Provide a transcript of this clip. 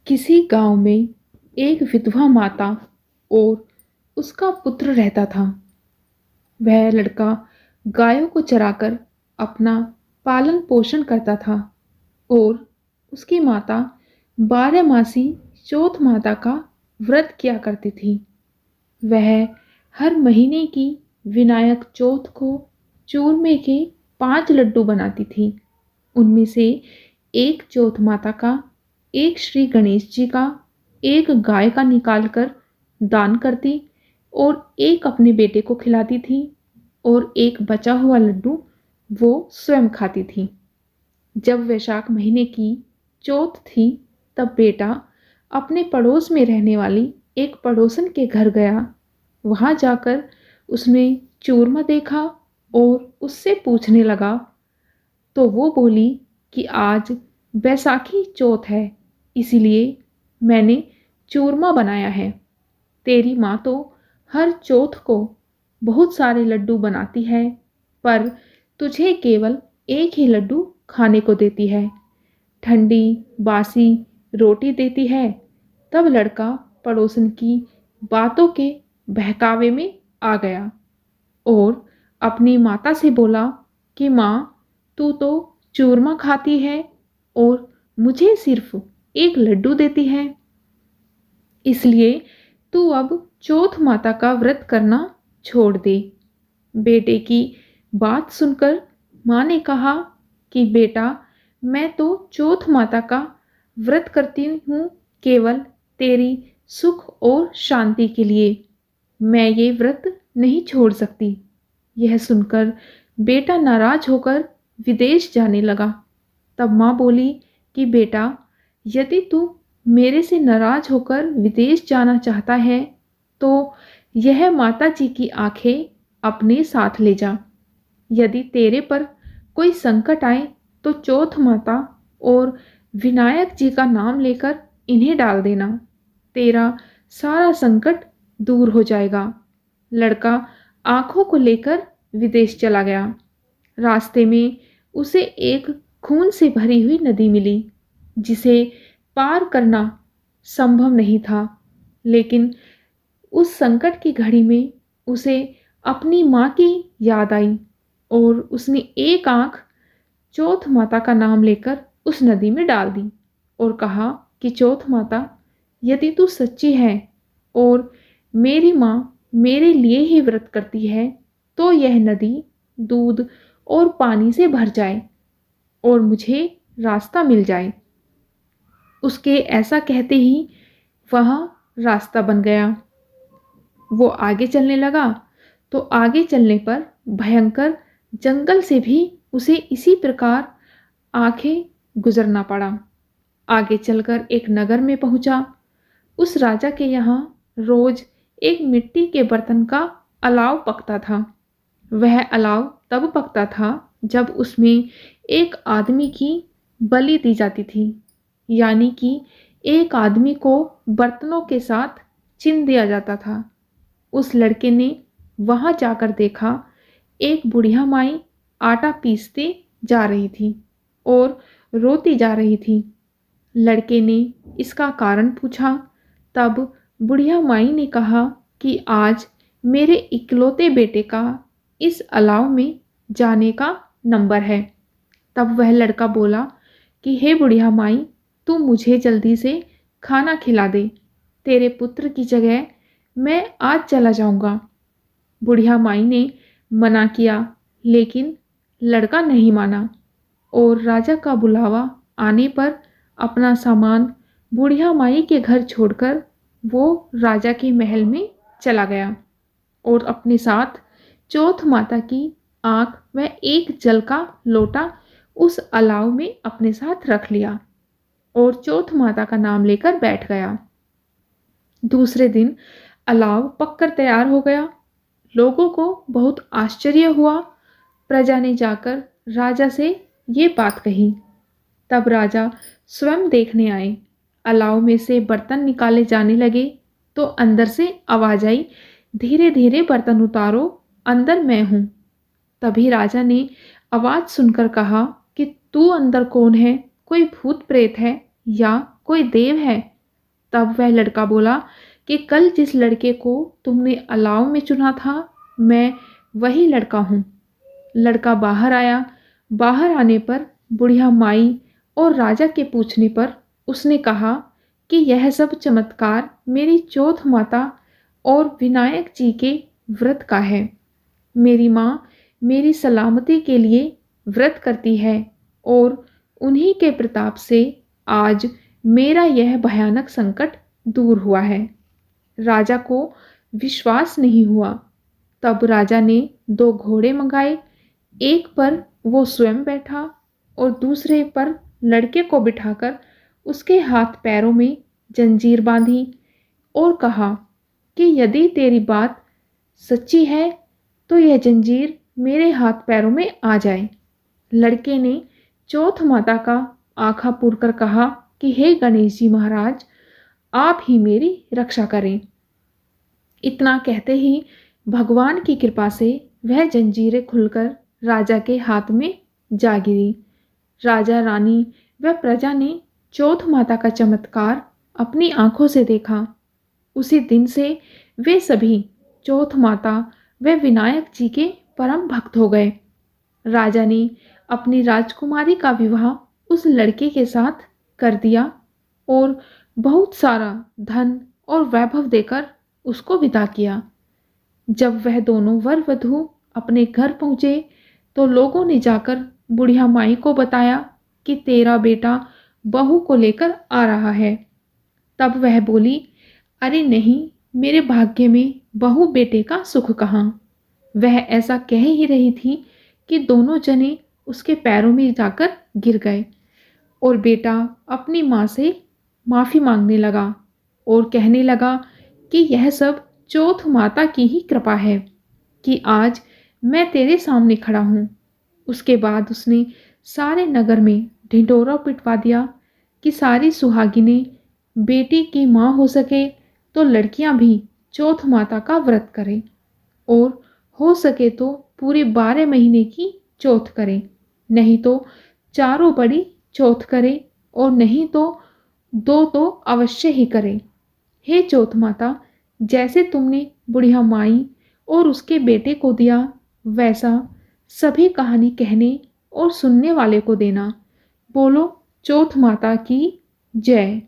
किसी गांव में एक विधवा माता और उसका पुत्र रहता था। वह लड़का गायों को चराकर अपना पालन पोषण करता था और उसकी माता बारहमासी चौथ माता का व्रत किया करती थी। वह हर महीने की विनायक चौथ को चूरमे के 5 लड्डू बनाती थी। उनमें से एक चौथ माता का, एक श्री गणेश जी का, एक गाय का निकाल कर दान करती और एक अपने बेटे को खिलाती थी और एक बचा हुआ लड्डू वो स्वयं खाती थी। जब वैशाख महीने की चौथ थी तब बेटा अपने पड़ोस में रहने वाली एक पड़ोसन के घर गया। वहां जाकर उसने चूरमा देखा और उससे पूछने लगा तो वो बोली कि आज बैसाखी चौथ है, इसीलिए मैंने चूरमा बनाया है। तेरी माँ तो हर चौथ को बहुत सारे लड्डू बनाती है, पर तुझे केवल एक ही लड्डू खाने को देती है, ठंडी बासी रोटी देती है। तब लड़का पड़ोसन की बातों के बहकावे में आ गया और अपनी माता से बोला कि माँ, तू तो चूरमा खाती है और मुझे सिर्फ एक लड्डू देती है, इसलिए तू अब चौथ माता का व्रत करना छोड़ दे। बेटे की बात सुनकर माँ ने कहा कि बेटा, मैं तो चौथ माता का व्रत करती हूँ केवल तेरी सुख और शांति के लिए। मैं ये व्रत नहीं छोड़ सकती। यह सुनकर बेटा नाराज होकर विदेश जाने लगा। तब माँ बोली कि बेटा, यदि तू मेरे से नाराज होकर विदेश जाना चाहता है तो यह माता जी की आंखें अपने साथ ले जा। यदि तेरे पर कोई संकट आए तो चौथ माता और विनायक जी का नाम लेकर इन्हें डाल देना, तेरा सारा संकट दूर हो जाएगा। लड़का आंखों को लेकर विदेश चला गया। रास्ते में उसे एक खून से भरी हुई नदी मिली जिसे पार करना संभव नहीं था, लेकिन उस संकट की घड़ी में उसे अपनी माँ की याद आई और उसने एक आंख चौथ माता का नाम लेकर उस नदी में डाल दी और कहा कि चौथ माता, यदि तू सच्ची है और मेरी माँ मेरे लिए ही व्रत करती है तो यह नदी दूध और पानी से भर जाए और मुझे रास्ता मिल जाए। उसके ऐसा कहते ही वह रास्ता बन गया। वो आगे चलने लगा तो आगे चलने पर भयंकर जंगल से भी उसे इसी प्रकार आंखें गुजरना पड़ा। आगे चलकर एक नगर में पहुंचा। उस राजा के यहाँ रोज एक मिट्टी के बर्तन का अलाव पकता था। वह अलाव तब पकता था जब उसमें एक आदमी की बलि दी जाती थी, यानी कि एक आदमी को बर्तनों के साथ चिन दिया जाता था। उस लड़के ने वहां जाकर देखा, एक बुढ़िया माई आटा पीसते जा रही थी और रोती जा रही थी। लड़के ने इसका कारण पूछा। तब बुढ़िया माई ने कहा कि आज मेरे इकलौते बेटे का इस अलाव में जाने का नंबर है। तब वह लड़का बोला कि हे बुढ़िया माई, तू मुझे जल्दी से खाना खिला दे, तेरे पुत्र की जगह मैं आज चला जाऊंगा। बुढ़िया माई ने मना किया, लेकिन लड़का नहीं माना और राजा का बुलावा आने पर अपना सामान बुढ़िया माई के घर छोड़कर वो राजा के महल में चला गया और अपने साथ चौथ माता की आंख व एक जल का लोटा उस अलाव में अपने साथ रख लिया और चौथ माता का नाम लेकर बैठ गया। दूसरे दिन अलाव पककर तैयार हो गया। लोगों को बहुत आश्चर्य हुआ। प्रजा ने जाकर राजा से ये बात कही। तब राजा स्वयं देखने आए। अलाव में से बर्तन निकाले जाने लगे तो अंदर से आवाज आई, धीरे धीरे बर्तन उतारो, अंदर मैं हूं। तभी राजा ने आवाज सुनकर कहा कि तू अंदर कौन है? कोई भूत प्रेत है या कोई देव है? तब वह लड़का बोला कि कल जिस लड़के को तुमने अलाव में चुना था, मैं वही लड़का हूँ। लड़का बाहर आया। बाहर आने पर बुढ़िया माई और राजा के पूछने पर उसने कहा कि यह सब चमत्कार मेरी चौथ माता और विनायक जी के व्रत का है। मेरी माँ मेरी सलामती के लिए व्रत करती है और उन्हीं के प्रताप से आज मेरा यह भयानक संकट दूर हुआ है। राजा को विश्वास नहीं हुआ। तब राजा ने 2 घोड़े मंगाए। एक पर वो स्वयं बैठा और दूसरे पर लड़के को बिठाकर उसके हाथ पैरों में जंजीर बांधी और कहा कि यदि तेरी बात सच्ची है तो यह जंजीर मेरे हाथ पैरों में आ जाए। लड़के ने चौथ माता का आखा पूरकर कहा कि हे गणेश जी महाराज, आप ही मेरी रक्षा करें। इतना कहते ही भगवान की कृपा से वह जंजीरें खुलकर राजा के हाथ में जा गिरी। राजा रानी व प्रजा ने चौथ माता का चमत्कार अपनी आंखों से देखा। उसी दिन से वे सभी चौथ माता व विनायक जी के परम भक्त हो गए। राजा ने अपनी राजकुमारी का विवाह उस लड़के के साथ कर दिया और बहुत सारा धन और वैभव देकर उसको विदा किया। जब वह दोनों वर वधू अपने घर पहुंचे तो लोगों ने जाकर बुढ़िया माई को बताया कि तेरा बेटा बहू को लेकर आ रहा है। तब वह बोली, अरे नहीं, मेरे भाग्य में बहू बेटे का सुख कहाँ। वह ऐसा कह ही रही थी कि दोनों जने उसके पैरों में जाकर गिर गए और बेटा अपनी माँ से माफ़ी मांगने लगा और कहने लगा कि यह सब चौथ माता की ही कृपा है कि आज मैं तेरे सामने खड़ा हूँ। उसके बाद उसने सारे नगर में ढिंढोरा पिटवा दिया कि सारी सुहागिनें बेटी की माँ हो सके तो लड़कियां भी चौथ माता का व्रत करें और हो सके तो पूरे 12 महीने की चौथ करें, नहीं तो चारों बड़ी चौथ करें और नहीं तो 2 तो अवश्य ही करें। हे चौथ माता, जैसे तुमने बुढ़िया माई और उसके बेटे को दिया वैसा सभी कहानी कहने और सुनने वाले को देना। बोलो चौथ माता की जय।